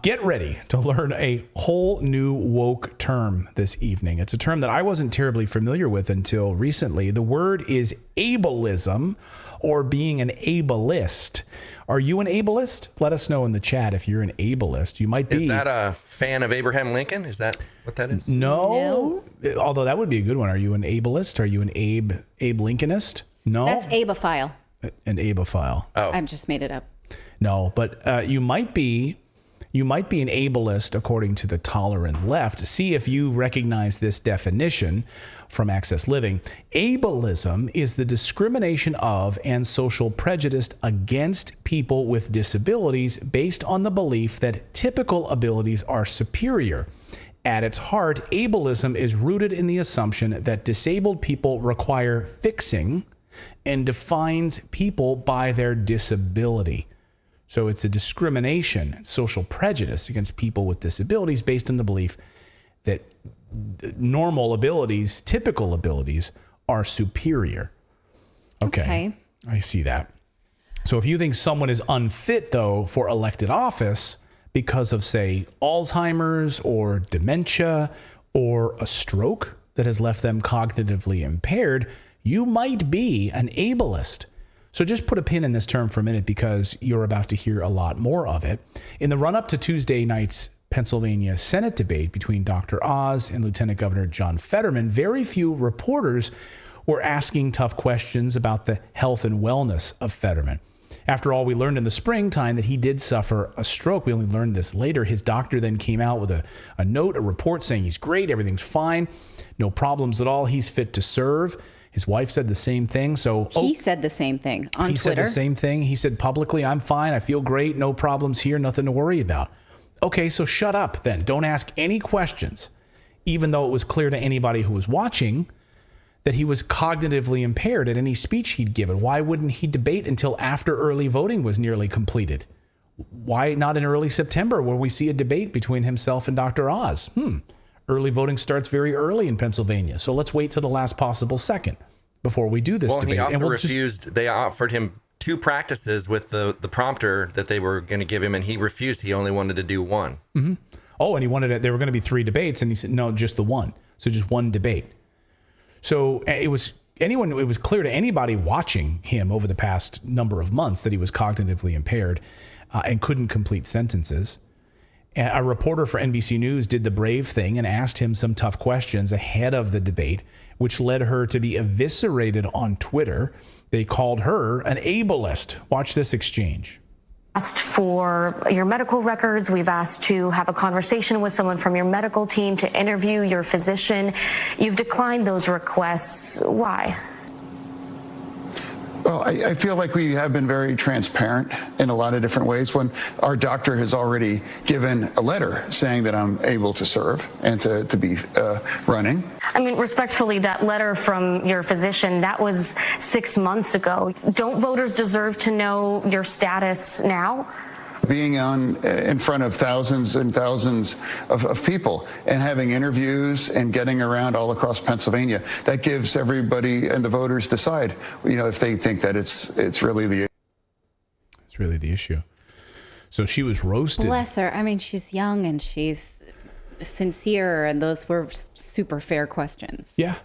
Get ready to learn a whole new woke term this evening. It's a term that I wasn't terribly familiar with until recently. The word is ableism, or being an ableist. Are you an ableist? Let us know in the chat if you're an ableist. You might be. Is that a fan of Abraham Lincoln? Is that what that is? No. Although that would be a good one. Are you an ableist? Are you an Abe Lincolnist? No. That's abophile. An abophile. Oh. I've just made it up. No, but you might be an ableist according to the tolerant left. See if you recognize this definition from Access Living. Ableism is the discrimination of and social prejudice against people with disabilities based on the belief that typical abilities are superior. At its heart, ableism is rooted in the assumption that disabled people require fixing and defines people by their disability. So it's a discrimination, social prejudice against people with disabilities based on the belief that normal abilities, typical abilities, are superior. Okay. I see that. So if you think someone is unfit, though, for elected office because of, say, Alzheimer's or dementia or a stroke that has left them cognitively impaired, you might be an ableist. So just put a pin in this term for a minute because you're about to hear a lot more of it. In the run-up to Tuesday night's Pennsylvania Senate debate between Dr. Oz and Lieutenant Governor John Fetterman, very few reporters were asking tough questions about the health and wellness of Fetterman. After all, we learned in the springtime that he did suffer a stroke. We only learned this later. His doctor then came out with a note, a report saying he's great, everything's fine, no problems at all, he's fit to serve. His wife said the same thing. So he said the same thing on Twitter. He said the same thing. He said publicly, I'm fine. I feel great. No problems here. Nothing to worry about. Okay, so shut up then. Don't ask any questions, even though it was clear to anybody who was watching that he was cognitively impaired at any speech he'd given. Why wouldn't he debate until after early voting was nearly completed? Why not in early September where we see a debate between himself and Dr. Oz? Early voting starts very early in Pennsylvania, so let's wait till the last possible second before we do this debate. He also refused. They offered him 2 practices with the prompter that they were going to give him, and he refused. He only wanted to do one. Mm-hmm. Oh, and he wanted it. There were going to be 3 debates, and he said, no, just the one. So just one debate. So it was clear to anybody watching him over the past number of months that he was cognitively impaired and couldn't complete sentences. A reporter for NBC News did the brave thing and asked him some tough questions ahead of the debate, which led her to be eviscerated on Twitter. They called her an ableist. Watch this exchange. Asked for your medical records. We've asked to have a conversation with someone from your medical team, to interview your physician. You've declined those requests. Why? Well, I feel like we have been very transparent in a lot of different ways. When our doctor has already given a letter saying that I'm able to serve and to be running. I mean, respectfully, that letter from your physician, that was 6 months ago. Don't voters deserve to know your status now? Being in front of thousands and thousands of people and having interviews and getting around all across Pennsylvania, that gives everybody and the voters decide, if they think that it's really the issue. So she was roasted. Bless her. I mean, she's young and she's sincere, and those were super fair questions. Yeah.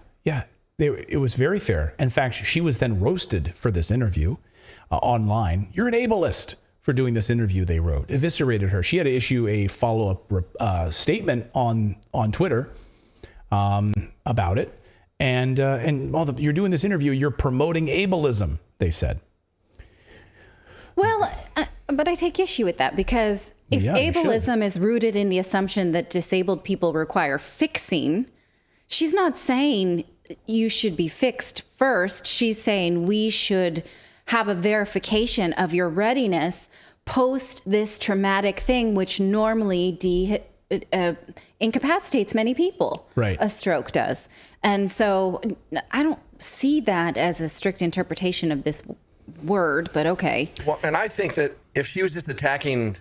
It was very fair. In fact, she was then roasted for this interview online. You're an ableist. For doing this interview, they wrote, eviscerated her. She had to issue a follow-up statement on Twitter about it, and you're doing this interview, you're promoting ableism, they said. Well, but I take issue with that because if ableism is rooted in the assumption that disabled people require fixing, she's not saying you should be fixed first. She's saying we should have a verification of your readiness post this traumatic thing, which normally incapacitates many people. Right. A stroke does. And so I don't see that as a strict interpretation of this word, but okay. Well, and I think that if she was just attacking,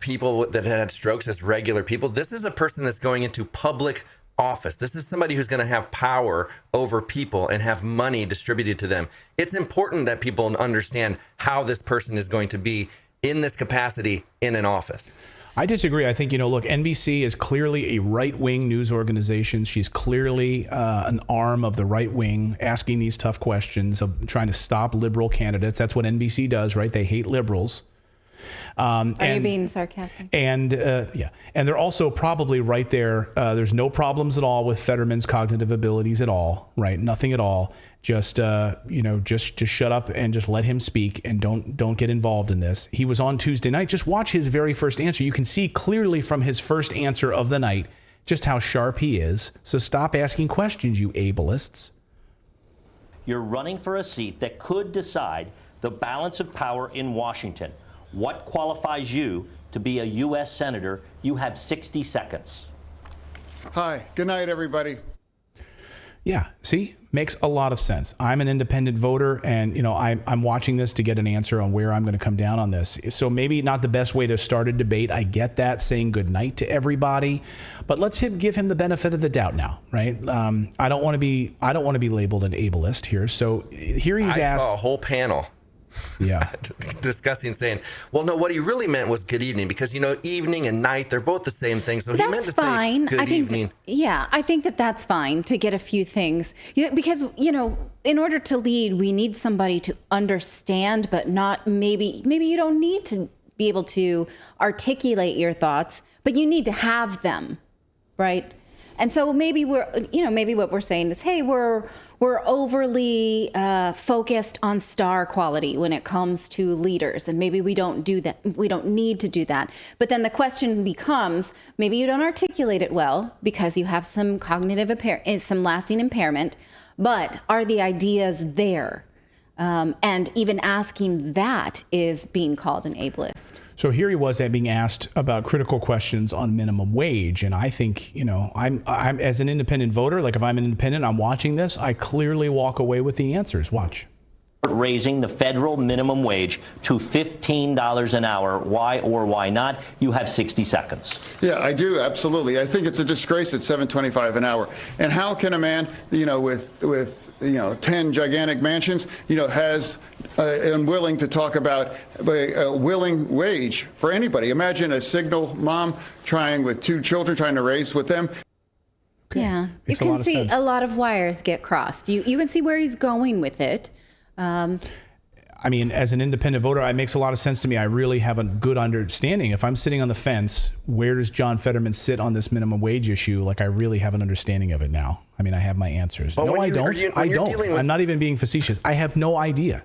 people that had strokes as regular people, this is a person that's going into public office. This is somebody who's going to have power over people and have money distributed to them. It's important that people understand how this person is going to be in this capacity in an office. I disagree. I think, look, NBC is clearly a right-wing news organization. She's clearly an arm of the right wing, asking these tough questions, of trying to stop liberal candidates. That's what NBC does, right? They hate liberals. Are you being sarcastic? And and they're also probably right there. There's no problems at all with Fetterman's cognitive abilities at all, right? Nothing at all. Just just shut up and just let him speak and don't get involved in this. He was on Tuesday night. Just watch his very first answer. You can see clearly from his first answer of the night just how sharp he is. So stop asking questions, you ableists. You're running for a seat that could decide the balance of power in Washington. What qualifies you to be a U.S. Senator? You have 60 seconds. Hi. Good night, everybody. Yeah, see, makes a lot of sense. I'm an independent voter, and I'm watching this to get an answer on where I'm going to come down on this. So maybe not the best way to start a debate. I get that, saying good night to everybody, but let's give him the benefit of the doubt now, right? I don't want to be labeled an ableist here. So here he's asked. I saw a whole panel. Yeah. Discussing, saying, well, no, what he really meant was good evening, because, evening and night, they're both the same thing. So he meant to say good evening. I think that's fine to get a few things. Because, in order to lead, we need somebody to understand, but not maybe you don't need to be able to articulate your thoughts, but you need to have them, right? And so maybe maybe what we're saying is, hey, we're overly focused on star quality when it comes to leaders, and maybe we don't do that. We don't need to do that. But then the question becomes, maybe you don't articulate it well because you have some cognitive some lasting impairment, but are the ideas there? And even asking that is being called an ableist. So here he was being asked about critical questions on minimum wage. And I think, I'm as an independent voter, like if I'm an independent, I'm watching this, I clearly walk away with the answers. Watch. Raising the federal minimum wage to $15 an hour. Why or why not? You have 60 seconds. Yeah, I do. Absolutely. I think it's a disgrace at $7.25 an hour. And how can a man, with 10 gigantic mansions, has unwilling to talk about a willing wage for anybody? Imagine a single mom with 2 children trying to raise with them. Okay. Yeah, you can see a lot of wires get crossed. You can see where he's going with it. I mean, as an independent voter, it makes a lot of sense to me. I really have a good understanding. If I'm sitting on the fence, where does John Fetterman sit on this minimum wage issue? Like, I really have an understanding of it now. I mean, I have my answers. But no, I don't. I'm not even being facetious. I have no idea.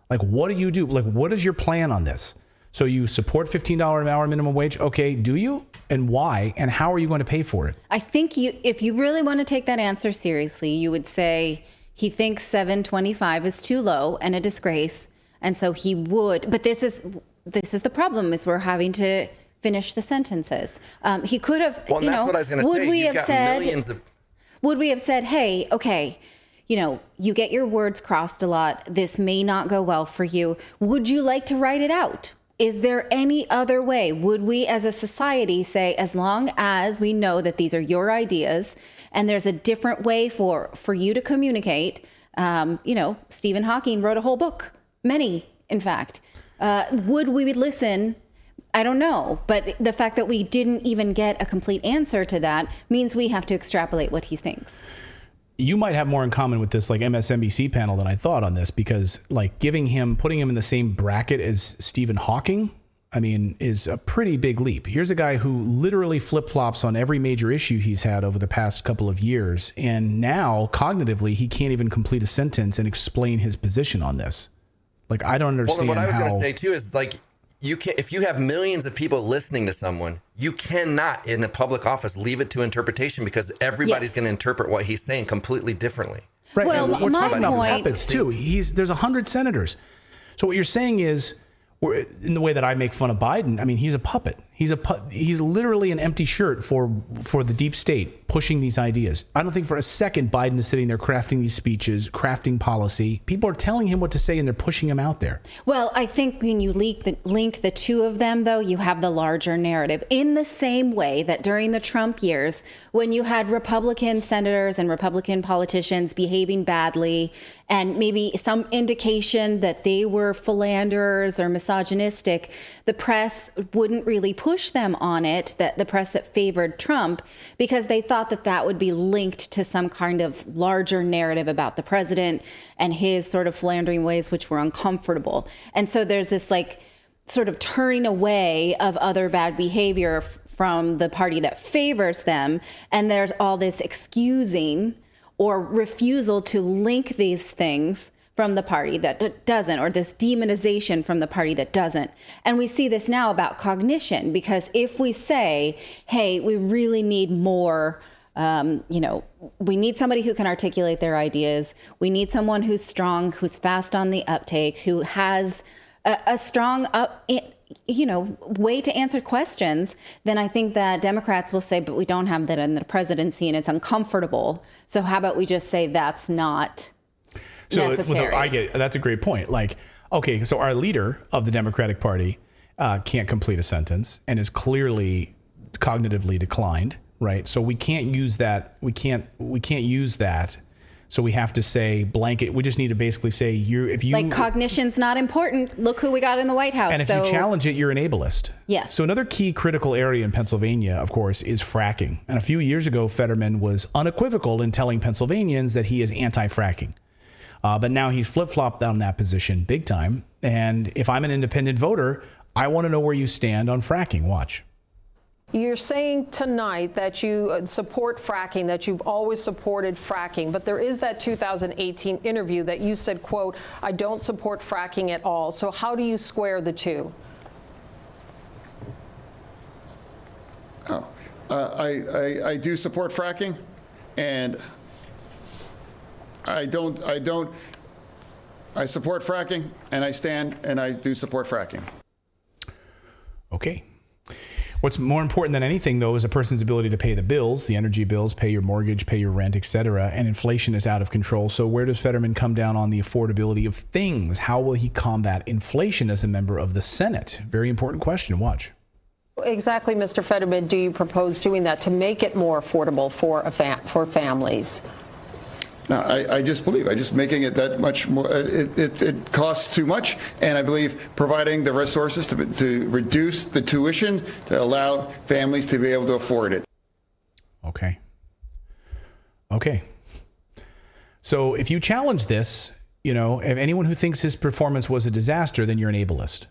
Like, what do you do? Like, what is your plan on this? So you support $15 an hour minimum wage? Okay, do you? And why? And how are you going to pay for it? I think if you really want to take that answer seriously, you would say he thinks $7.25 is too low and a disgrace, and so he would. But this is the problem: is we're having to finish the sentences. He could have. Well, that's what I was going to say. Would we have said, hey, okay, you get your words crossed a lot. This may not go well for you. Would you like to write it out? Is there any other way? Would we as a society say, as long as we know that these are your ideas and there's a different way for you to communicate, Stephen Hawking wrote a whole book, many, in fact. Would we listen? I don't know. But the fact that we didn't even get a complete answer to that means we have to extrapolate what he thinks. You might have more in common with this MSNBC panel than I thought on this, because putting him in the same bracket as Stephen Hawking, I mean, is a pretty big leap. Here's a guy who literally flip-flops on every major issue he's had over the past couple of years. And now cognitively, he can't even complete a sentence and explain his position on this. I don't understand. Well, what I was going to say too is if you have millions of people listening to someone, you cannot in a public office leave it to interpretation, because everybody's going to interpret what he's saying completely differently. Right. Well, we're talking about puppets too. There's 100 senators. So what you're saying is, in the way that I make fun of Biden, I mean, he's a puppet. He's literally an empty shirt for the deep state, pushing these ideas. I don't think for a second Biden is sitting there crafting these speeches, crafting policy. People are telling him what to say and they're pushing him out there. Well, I think when you link the two of them, though, you have the larger narrative. In the same way that during the Trump years, when you had Republican senators and Republican politicians behaving badly and maybe some indication that they were philanderers or misogynistic, the press wouldn't really push them on it, that the press that favored Trump, because they thought that that would be linked to some kind of larger narrative about the president and his sort of philandering ways, which were uncomfortable. And so there's this like sort of turning away of other bad behavior from the party that favors them. And there's all this excusing or refusal to link these things from the party that doesn't, or this demonization from the party that doesn't. And we see this now about cognition, because if we say, hey, we really need more, we need somebody who can articulate their ideas. We need someone who's strong, who's fast on the uptake, who has a strong way to answer questions, then I think that Democrats will say, but we don't have that in the presidency and it's uncomfortable. So how about we just say that's not necessary? That's a great point. Like, okay, so our leader of the Democratic Party can't complete a sentence and is clearly cognitively declined, right? So we can't use that. We can't use that. So we have to say blanket. We just need to basically say if cognition's not important. Look who we got in the White House. And if you challenge it, you're an ableist. Yes. So another key critical area in Pennsylvania, of course, is fracking. And a few years ago, Fetterman was unequivocal in telling Pennsylvanians that he is anti-fracking. But now he's flip-flopped on that position big time. And if I'm an independent voter, I want to know where you stand on fracking. Watch. You're saying tonight that you support fracking, that you've always supported fracking, but there is that 2018 interview that you said, quote, I don't support fracking at all. So how do you square the two? I do support fracking, and I support fracking, and I do support fracking. Okay. What's more important than anything, though, is a person's ability to pay the bills, the energy bills, pay your mortgage, pay your rent, etc. And inflation is out of control. So where does Fetterman come down on the affordability of things? How will he combat inflation as a member of the Senate? Very important question. Watch. Exactly, Mr. Fetterman, do you propose doing that to make it more affordable for families? No, I just believe making it that much more. It costs too much, and I believe providing the resources to reduce the tuition to allow families to be able to afford it. Okay. So if you challenge this, if anyone who thinks his performance was a disaster, then you're an ableist.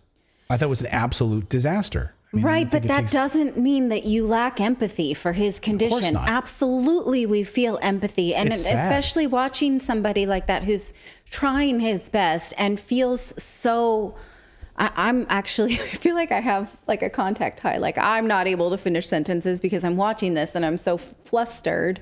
I thought it was an absolute disaster. Right, but that doesn't mean that you lack empathy for his condition. Of course not. Absolutely, we feel empathy. And especially watching somebody like that who's trying his best and feels so... I feel like I have like a contact high. Like I'm not able to finish sentences because I'm watching this and I'm so flustered.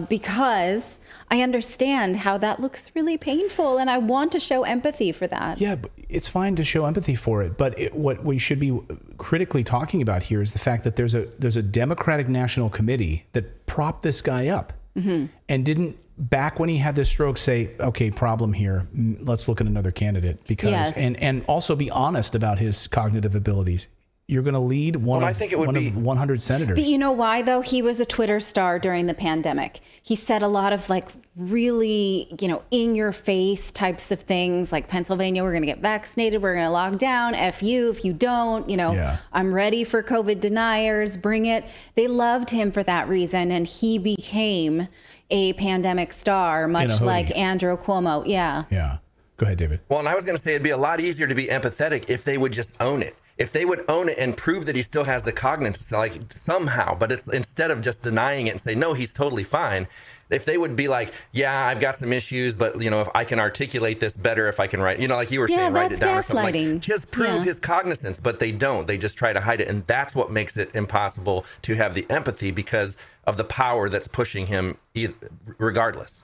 Because I understand how that looks really painful and I want to show empathy for that. Yeah, but it's fine to show empathy for it. But what we should be critically talking about here is the fact that there's a Democratic National Committee that propped this guy up and didn't, back when he had this stroke, say, okay, problem here, let's look at another candidate. Because and also be honest about his cognitive abilities. You're going to lead one of 100 senators. But you know why, though? He was a Twitter star during the pandemic. He said a lot of like really, in your face types of things like Pennsylvania, we're going to get vaccinated. We're going to lock down. F you if you don't, I'm ready for COVID deniers. Bring it. They loved him for that reason. And he became a pandemic star, much like Andrew Cuomo. Yeah. Yeah. Go ahead, David. Well, and I was going to say it'd be a lot easier to be empathetic if they would just own it. If they would own it and prove that he still has the cognitive, like somehow, but it's instead of just denying it and say, no, he's totally fine. If they would be like, yeah, I've got some issues, but if I can articulate this better, if I can write, like you were saying, write it down or something. Like, just prove his cognizance, but they don't. They just try to hide it. And that's what makes it impossible to have the empathy because of the power that's pushing him regardless.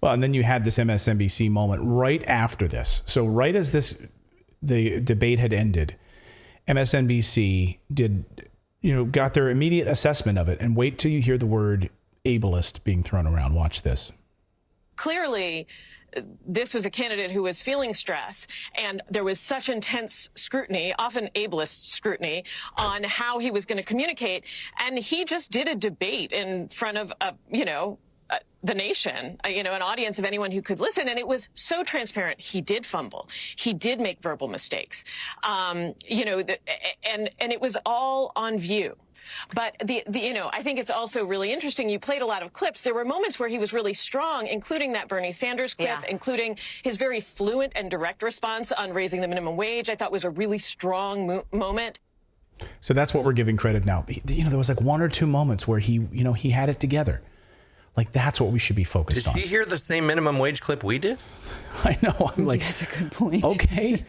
Well, and then you had this MSNBC moment right after this. So right as the debate had ended, MSNBC got their immediate assessment of it, and wait till you hear the word ableist being thrown around. Watch this. Clearly, this was a candidate who was feeling stress, and there was such intense scrutiny, often ableist scrutiny, on how he was going to communicate. And he just did a debate in front of, the nation, an audience of anyone who could listen. And it was so transparent. He did fumble. He did make verbal mistakes, and it was all on view. But I think it's also really interesting. You played a lot of clips. There were moments where he was really strong, including that Bernie Sanders clip, including his very fluent and direct response on raising the minimum wage. I thought was a really strong moment. So that's what we're giving credit now. There was like one or two moments where he had it together. Like, that's what we should be focused on. Did she hear the same minimum wage clip we did? I know. I'm like, that's a good point. Okay.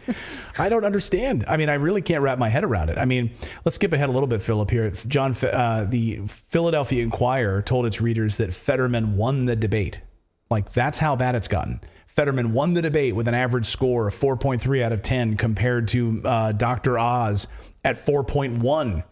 I don't understand. I mean, I really can't wrap my head around it. I mean, let's skip ahead a little bit, Philip, here. The Philadelphia Inquirer told its readers that Fetterman won the debate. Like, that's how bad it's gotten. Fetterman won the debate with an average score of 4.3 out of 10 compared to Dr. Oz at 4.1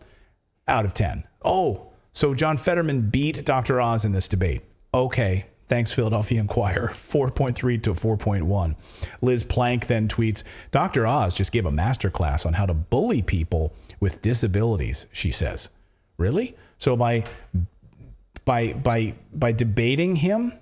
out of 10. Oh, so John Fetterman beat Dr. Oz in this debate. Okay. Thanks, Philadelphia Inquirer. 4.3 to 4.1. Liz Plank then tweets, Dr. Oz just gave a masterclass on how to bully people with disabilities, she says. Really? So by debating him,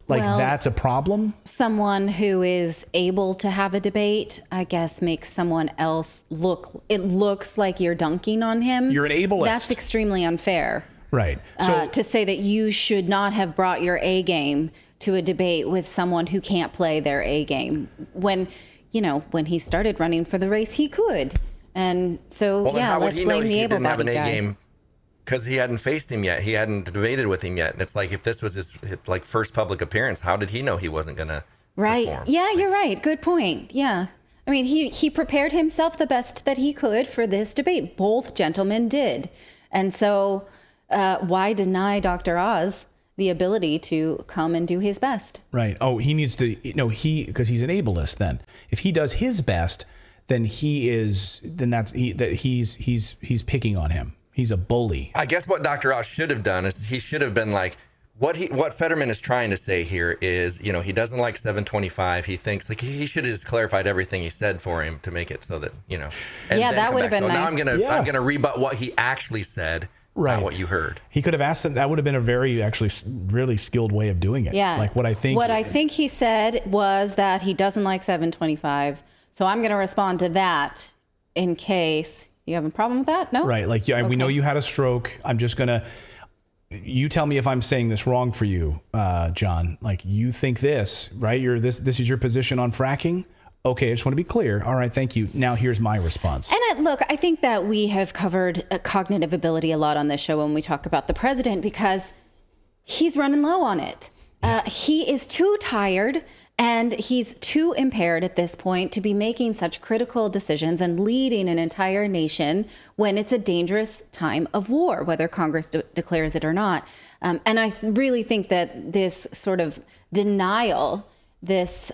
that's a problem? Someone who is able to have a debate, I guess, makes someone else looks like you're dunking on him. You're an ableist. That's extremely unfair. Right. So to say that you should not have brought your A game to a debate with someone who can't play their A game. When he started running for the race, he could. And so, let's blame the able-bodied guy. Game? Because he hadn't faced him yet. He hadn't debated with him yet. And it's like, if this was his first public appearance, how did he know he wasn't going to perform? Yeah, you're right. Good point. Yeah. I mean, he prepared himself the best that he could for this debate. Both gentlemen did. And so why deny Dr. Oz the ability to come and do his best? Right. Oh, he needs to, because he's an ableist then. If he does his best, then he's picking on him. He's a bully. I guess what Dr. Oz should have done is he should have been like, what Fetterman is trying to say here is, he doesn't like 725. He thinks he should have just clarified everything he said for him to make it so that, and that would have been nice. Now I'm gonna rebut what he actually said, not what you heard. He could have asked him. That would have been a really skilled way of doing it. Yeah. Like what I think he said was that he doesn't like 725. So I'm going to respond to that in case you have a problem with that. No? Right. Like, we know you had a stroke. I'm just going to, you tell me if I'm saying this wrong for you, John. Like, you think this, right? This is your position on fracking. Okay, I just want to be clear. All right, thank you. Now here's my response. And look, I think that we have covered cognitive ability a lot on this show when we talk about the president, because he's running low on it. He is too tired and he's too impaired at this point to be making such critical decisions and leading an entire nation when it's a dangerous time of war, whether Congress declares it or not. And I really think that this sort of denial, this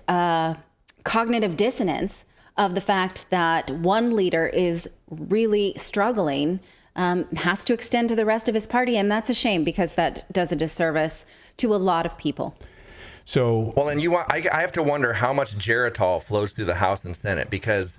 cognitive dissonance of the fact that one leader is really struggling has to extend to the rest of his party. And that's a shame, because that does a disservice to a lot of people. So, well, and I have to wonder how much Geritol flows through the House and Senate, because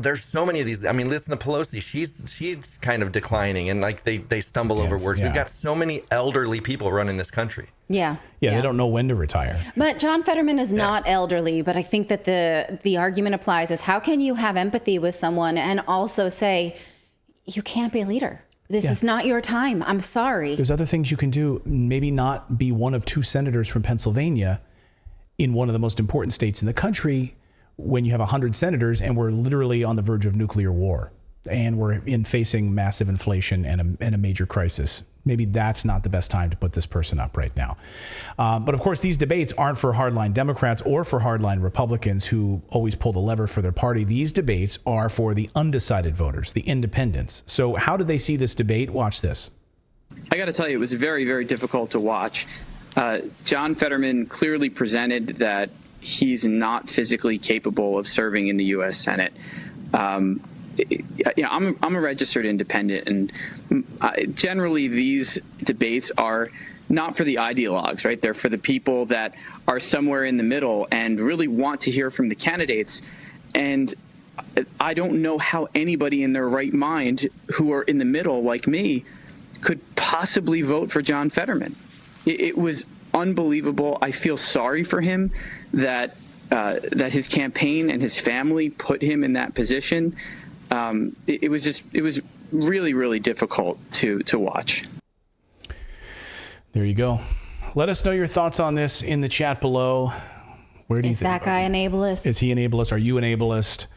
there's so many of these. I mean, listen to Pelosi. She's kind of declining, and like they stumble over words. We've got so many elderly people running this country. Yeah, they don't know when to retire. But John Fetterman is not elderly, but I think that the argument applies is, how can you have empathy with someone and also say, you can't be a leader? This is not your time. I'm sorry. There's other things you can do. Maybe not be one of two senators from Pennsylvania in one of the most important states in the country when you have 100 senators and we're literally on the verge of nuclear war and we're facing massive inflation and a major crisis. Maybe that's not the best time to put this person up right now. But of course, these debates aren't for hardline Democrats or for hardline Republicans who always pull the lever for their party. These debates are for the undecided voters, the independents. So how did they see this debate? Watch this. I got to tell you, it was very, very difficult to watch. John Fetterman clearly presented that he's not physically capable of serving in the U.S. Senate. I'm a registered independent, and generally these debates are not for the ideologues, right? They're for the people that are somewhere in the middle and really want to hear from the candidates. And I don't know how anybody in their right mind who are in the middle like me could possibly vote for John Fetterman. It was unbelievable. I feel sorry for him that his campaign and his family put him in that position. It was really, really difficult to watch. There you go. Let us know your thoughts on this in the chat below. Where do you think? Is that guy an ableist? Is he an ableist? Are you an ableist?